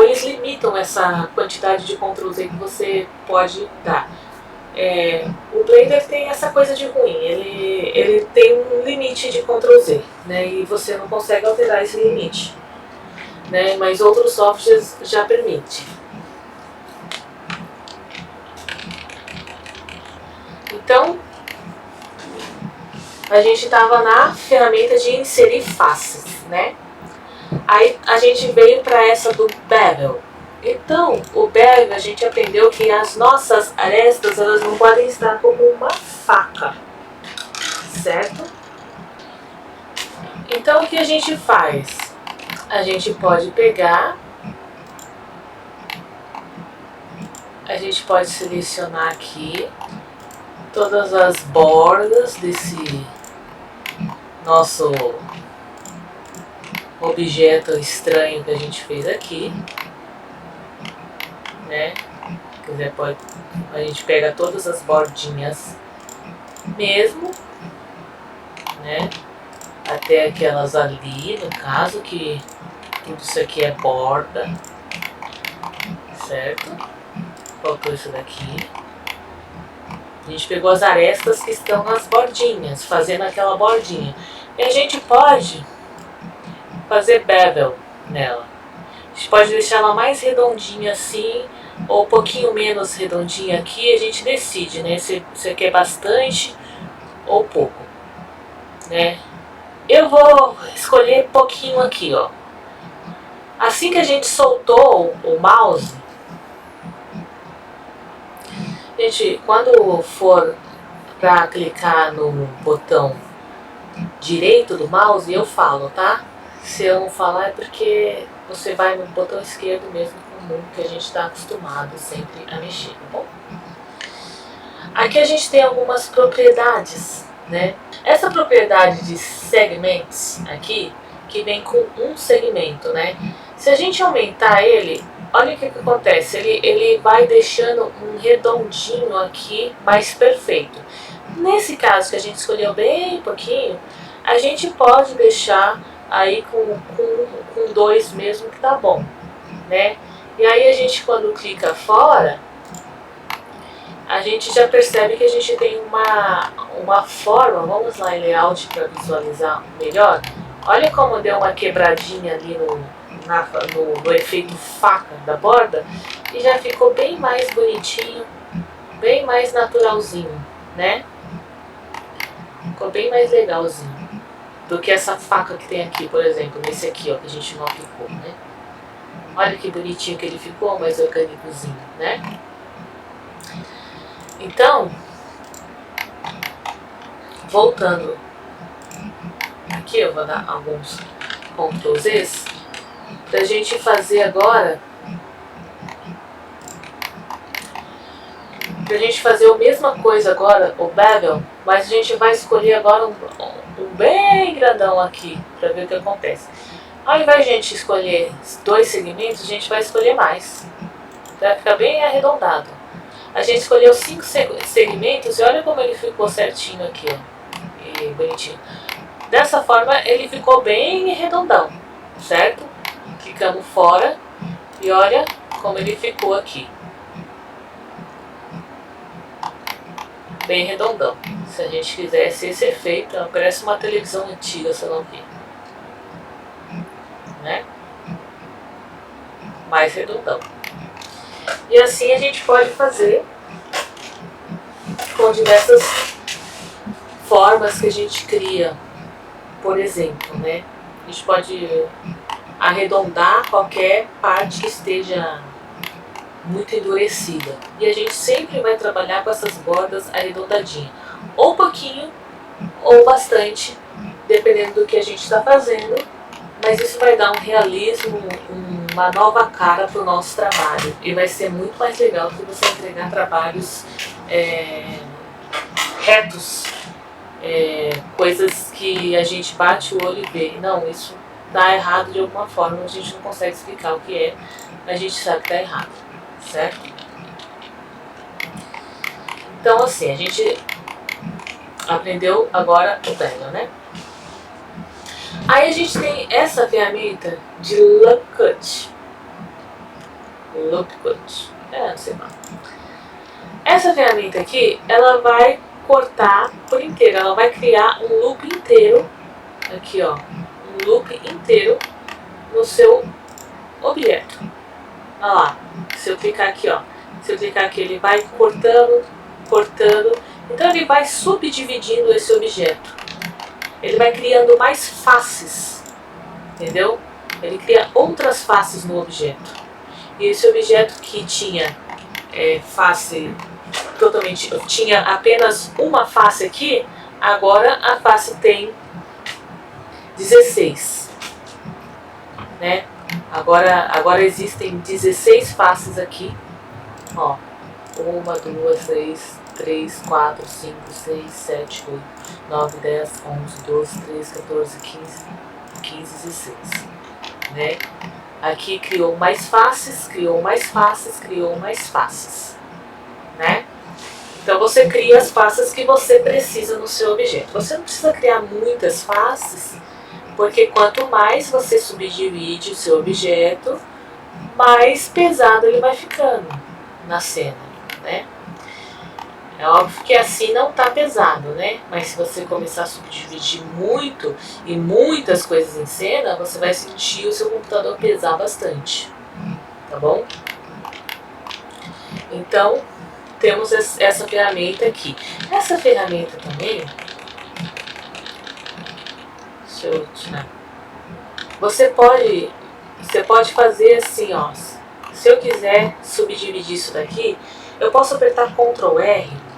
eles limitam essa quantidade de Ctrl Z que você pode dar. O Blender tem essa coisa de ruim, ele tem um limite de Ctrl Z, né? E você não consegue alterar esse limite, né? Mas outros softwares já permitem. Então, a gente estava na ferramenta de inserir faces, né? Aí a gente veio para essa do bevel. Então, o bevel, a gente aprendeu que as nossas arestas, elas não podem estar como uma faca, certo? Então, o que a gente faz? A gente pode pegar, a gente pode selecionar aqui todas as bordas desse nosso objeto estranho que a gente fez aqui, né? Se quiser, a gente pega todas as bordinhas mesmo, né? Até aquelas ali, no caso, que tudo isso aqui é borda, certo? Faltou isso daqui. A gente pegou as arestas que estão nas bordinhas, fazendo aquela bordinha. E a gente pode fazer bevel nela. A gente pode deixar ela mais redondinha assim, ou um pouquinho menos redondinha aqui, a gente decide, né? Se você quer bastante ou pouco, né? Eu vou escolher pouquinho aqui, ó. Assim que a gente soltou o mouse, gente, quando for para clicar no botão direito do mouse, eu falo, tá? Se eu não falar é porque você vai no botão esquerdo mesmo, comum, que a gente está acostumado sempre a mexer, tá bom? Aqui a gente tem algumas propriedades, né? Essa propriedade de segments aqui, que vem com um segmento, né? Se a gente aumentar ele, olha o que acontece, ele vai deixando um redondinho aqui mais perfeito. Nesse caso que a gente escolheu bem pouquinho, a gente pode deixar aí com 2 mesmo que tá bom, né? E aí a gente, quando clica fora, a gente já percebe que a gente tem uma forma, vamos lá em layout para visualizar melhor. Olha como deu uma quebradinha ali no efeito faca da borda e já ficou bem mais bonitinho, bem mais naturalzinho, né? Ficou bem mais legalzinho do que essa faca que tem aqui, por exemplo, nesse aqui, ó, que a gente não aplicou, né? Olha que bonitinho que ele ficou, mais orgânicozinho, né? Então, voltando aqui, eu vou dar alguns Ctrl Zs pra gente fazer agora, pra gente fazer a mesma coisa agora, o bevel, mas a gente vai escolher agora um bem grandão aqui, pra ver o que acontece. Ao invés de a gente escolher 2 segmentos, a gente vai escolher mais, vai ficar bem arredondado. A gente escolheu 5 segmentos e olha como ele ficou certinho aqui, ó, e bonitinho. Dessa forma ele ficou bem redondão, certo? Clicamos fora e olha como ele ficou aqui. Bem redondão. Se a gente quisesse esse efeito, parece uma televisão antiga, se eu não vi. Né? Mais redondão. E assim a gente pode fazer com diversas formas que a gente cria. Por exemplo, né? A gente pode arredondar qualquer parte que esteja muito endurecida. E a gente sempre vai trabalhar com essas bordas arredondadinhas. Ou pouquinho, ou bastante, dependendo do que a gente está fazendo. Mas isso vai dar um realismo, uma nova cara para o nosso trabalho. E vai ser muito mais legal que você entregar trabalhos retos, coisas que a gente bate o olho e vê. Não, isso está errado de alguma forma, a gente não consegue explicar o que é, mas a gente sabe que está errado, certo? Então assim, a gente aprendeu agora o bevel, né? Aí a gente tem essa ferramenta de Loop Cut. Loop Cut. Não sei lá. Essa ferramenta aqui, ela vai cortar por inteiro. Ela vai criar um loop inteiro. Aqui, ó. Um loop inteiro no seu objeto. Olha lá. Se eu clicar aqui, ó. Se eu clicar aqui, ele vai cortando, cortando. Então ele vai subdividindo esse objeto. Ele vai criando mais faces, entendeu? Ele cria outras faces no objeto. E esse objeto que tinha face totalmente, tinha apenas uma face aqui, agora a face tem 16, né? Agora existem 16 faces aqui, ó. 1, 2, 3, 4, 5, 6, 7, 8, 9, 10, 11, 12, 13, 14, 15, 16, né? Aqui criou mais faces, criou mais faces, criou mais faces, né? Então você cria as faces que você precisa no seu objeto. Você não precisa criar muitas faces, porque quanto mais você subdivide o seu objeto, mais pesado ele vai ficando na cena, né? É óbvio que assim não tá pesado, né? Mas se você começar a subdividir muito e muitas coisas em cena, você vai sentir o seu computador pesar bastante, tá bom? Então, temos essa ferramenta aqui. Essa ferramenta também, deixa eu tirar. Você pode fazer assim, ó. Se eu quiser subdividir isso daqui, eu posso apertar Ctrl R.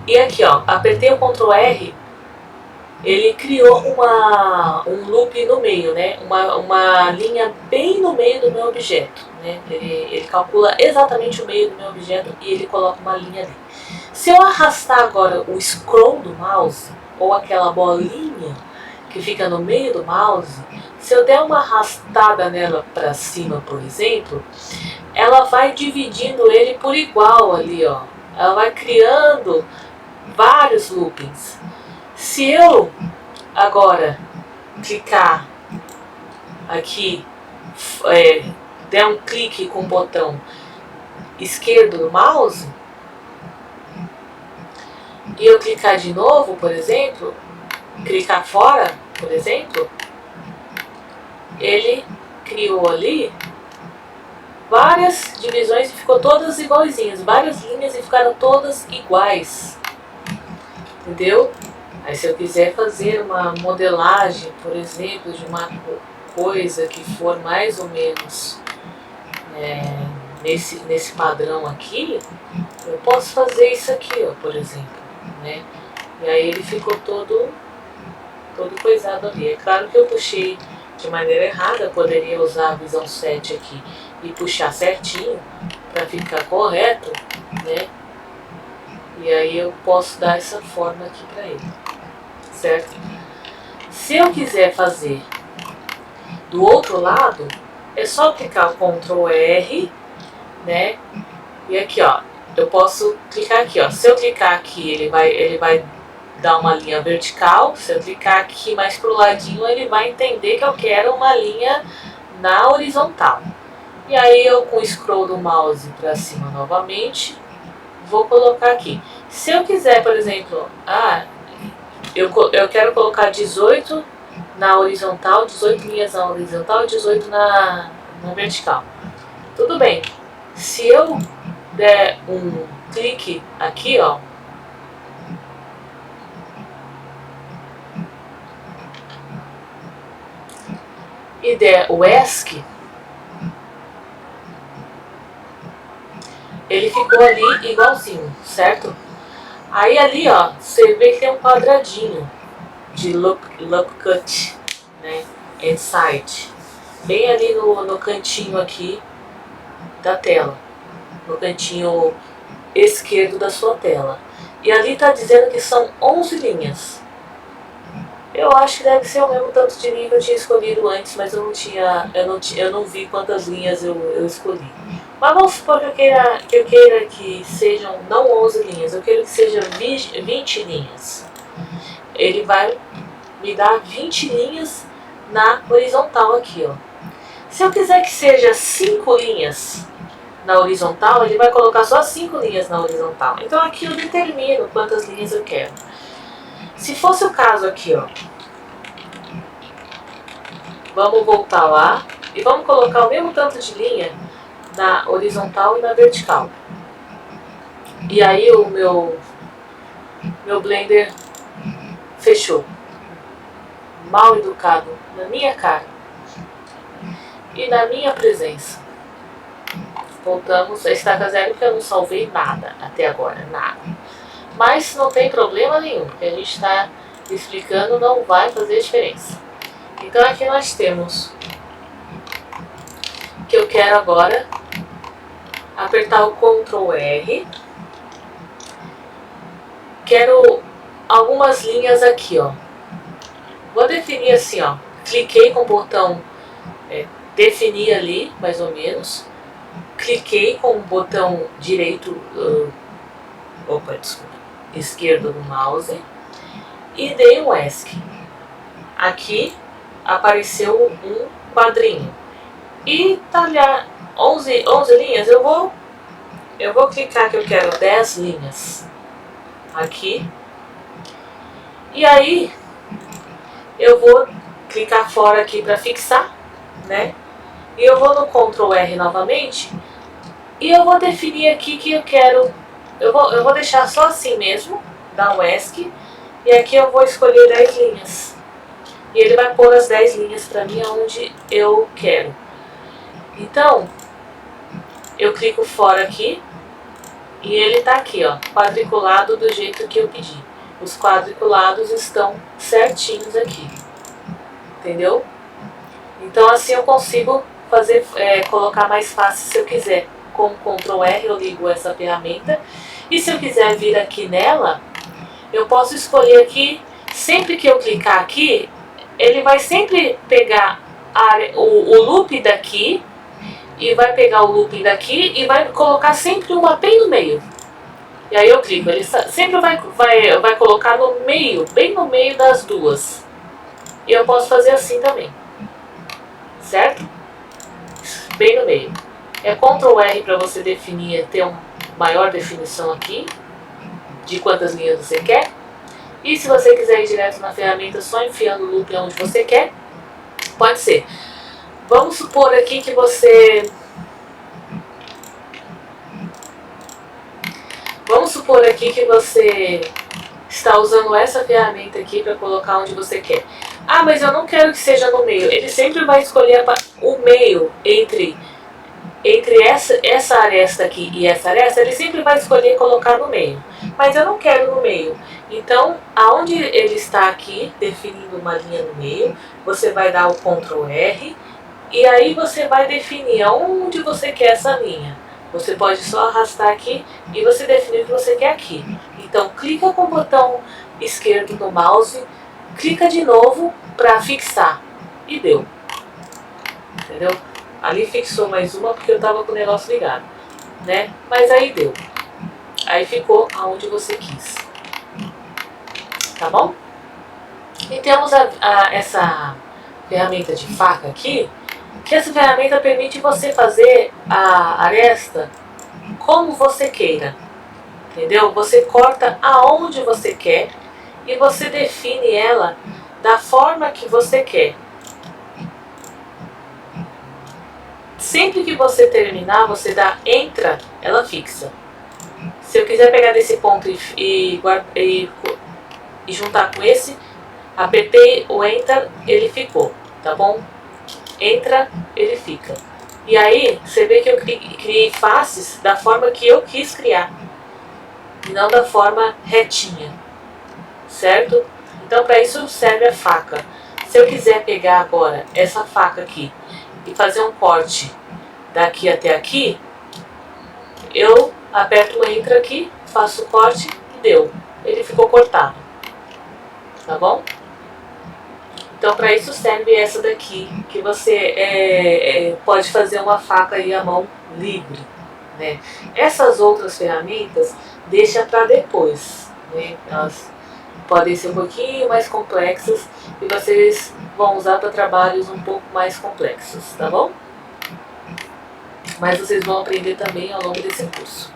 E aqui, ó, apertei o Ctrl R, ele criou um loop no meio, né? Uma linha bem no meio do meu objeto, né? Ele calcula exatamente o meio do meu objeto e ele coloca uma linha ali. Se eu arrastar agora o scroll do mouse, ou aquela bolinha que fica no meio do mouse, se eu der uma arrastada nela para cima, por exemplo, ela vai dividindo ele por igual ali, ó. Ela vai criando vários loopings. Se eu agora clicar aqui, der um clique com o botão esquerdo do mouse, e eu clicar de novo, por exemplo, clicar fora, por exemplo, ele criou ali várias divisões e ficou todas iguaizinhas, várias linhas e ficaram todas iguais, entendeu? Aí se eu quiser fazer uma modelagem, por exemplo, de uma coisa que for mais ou menos nesse padrão aqui, eu posso fazer isso aqui, ó, por exemplo, né? E aí ele ficou todo coisado ali. É claro que eu puxei de maneira errada, eu poderia usar a visão 7 aqui e puxar certinho para ficar correto, né? E aí eu posso dar essa forma aqui para ele, certo? Se eu quiser fazer do outro lado, é só clicar o Ctrl R, né? E aqui, ó, eu posso clicar aqui, ó. Se eu clicar aqui, ele vai dar uma linha vertical. Se eu clicar aqui mais pro ladinho, ele vai entender que eu quero uma linha na horizontal. E aí eu, com o scroll do mouse para cima novamente, vou colocar aqui. Se eu quiser, por exemplo, eu quero colocar 18 na horizontal, 18 linhas na horizontal e 18 na vertical. Tudo bem. Se eu der um clique aqui, ó, e der o ESC, ele ficou ali igualzinho, certo? Aí ali, ó, você vê que tem um quadradinho de look cut, né, inside, bem ali no cantinho aqui da tela, no cantinho esquerdo da sua tela. E ali está dizendo que são 11 linhas. Eu acho que deve ser o mesmo tanto de linha que eu tinha escolhido antes, mas eu não vi quantas linhas eu escolhi. Mas vamos supor que eu queira que sejam não 11 linhas, eu quero que sejam 20 linhas. Ele vai me dar 20 linhas na horizontal aqui, ó. Se eu quiser que seja 5 linhas na horizontal, ele vai colocar só 5 linhas na horizontal. Então aqui eu determino quantas linhas eu quero. Se fosse o caso aqui, ó, vamos voltar lá e vamos colocar o mesmo tanto de linha na horizontal e na vertical. E aí o meu Blender fechou. Mal educado na minha cara e na minha presença. Voltamos a estaca zero porque eu não salvei nada até agora, nada. Mas não tem problema nenhum, porque a gente está explicando, não vai fazer diferença. Então aqui nós temos que eu quero agora apertar o Ctrl R. Quero algumas linhas aqui, ó. Vou definir assim, ó. Cliquei com o botão definir ali, mais ou menos. Cliquei com o botão direito, esquerdo do mouse e dei um ESC. Aqui apareceu um quadrinho. E talhar 11 linhas, eu vou clicar que eu quero 10 linhas aqui. E aí eu vou clicar fora aqui para fixar, né? E eu vou no Ctrl R novamente e eu vou definir aqui que eu quero. Eu vou deixar só assim mesmo, dar um ESC, e aqui eu vou escolher 10 linhas. E ele vai pôr as 10 linhas para mim onde eu quero. Então, eu clico fora aqui e ele está aqui, ó, quadriculado do jeito que eu pedi. Os quadriculados estão certinhos aqui, entendeu? Então assim eu consigo fazer, colocar mais fácil se eu quiser. Com o Ctrl R eu ligo essa ferramenta e se eu quiser vir aqui nela, eu posso escolher aqui, sempre que eu clicar aqui, ele vai sempre pegar o loop daqui e vai pegar o looping daqui e vai colocar sempre uma bem no meio. E aí eu clico, ele sempre vai colocar no meio, bem no meio das duas. E eu posso fazer assim também, certo? Bem no meio. É Ctrl R para você definir, ter uma maior definição aqui. de quantas linhas você quer. E se você quiser ir direto na ferramenta só enfiando o loop onde você quer, pode ser. Vamos supor aqui que você... está usando essa ferramenta aqui para colocar onde você quer. Ah, mas eu não quero que seja no meio. Ele sempre vai escolher o meio entre essa aresta aqui e essa aresta, ele sempre vai escolher colocar no meio. Mas eu não quero no meio. Então, aonde ele está aqui, definindo uma linha no meio, você vai dar o Ctrl R e aí você vai definir aonde você quer essa linha. Você pode só arrastar aqui e você definir o que você quer aqui. Então, clica com o botão esquerdo do mouse, clica de novo para fixar. E deu. Entendeu? Ali fixou mais uma porque eu estava com o negócio ligado. Né? Mas aí deu. Aí ficou aonde você quis. Tá bom? E temos essa ferramenta de faca aqui, que essa ferramenta permite você fazer a aresta como você queira. Entendeu? Você corta aonde você quer e você define ela da forma que você quer. Sempre que você terminar, você dá Entra, ela fixa. Se eu quiser pegar desse ponto e juntar com esse, apertei o Enter, ele ficou, tá bom? Entra, ele fica. E aí, você vê que eu criei faces da forma que eu quis criar. E não da forma retinha. Certo? Então, para isso serve a faca. Se eu quiser pegar agora essa faca aqui e fazer um corte daqui até aqui, eu aperto o Enter aqui, faço o corte e deu. Ele ficou cortado. Tá bom? Então, para isso serve essa daqui, que você pode fazer uma faca aí à mão livre. Né? Essas outras ferramentas, deixa para depois. Né? Elas podem ser um pouquinho mais complexas e vocês vão usar para trabalhos um pouco mais complexos, tá bom? Mas vocês vão aprender também ao longo desse curso.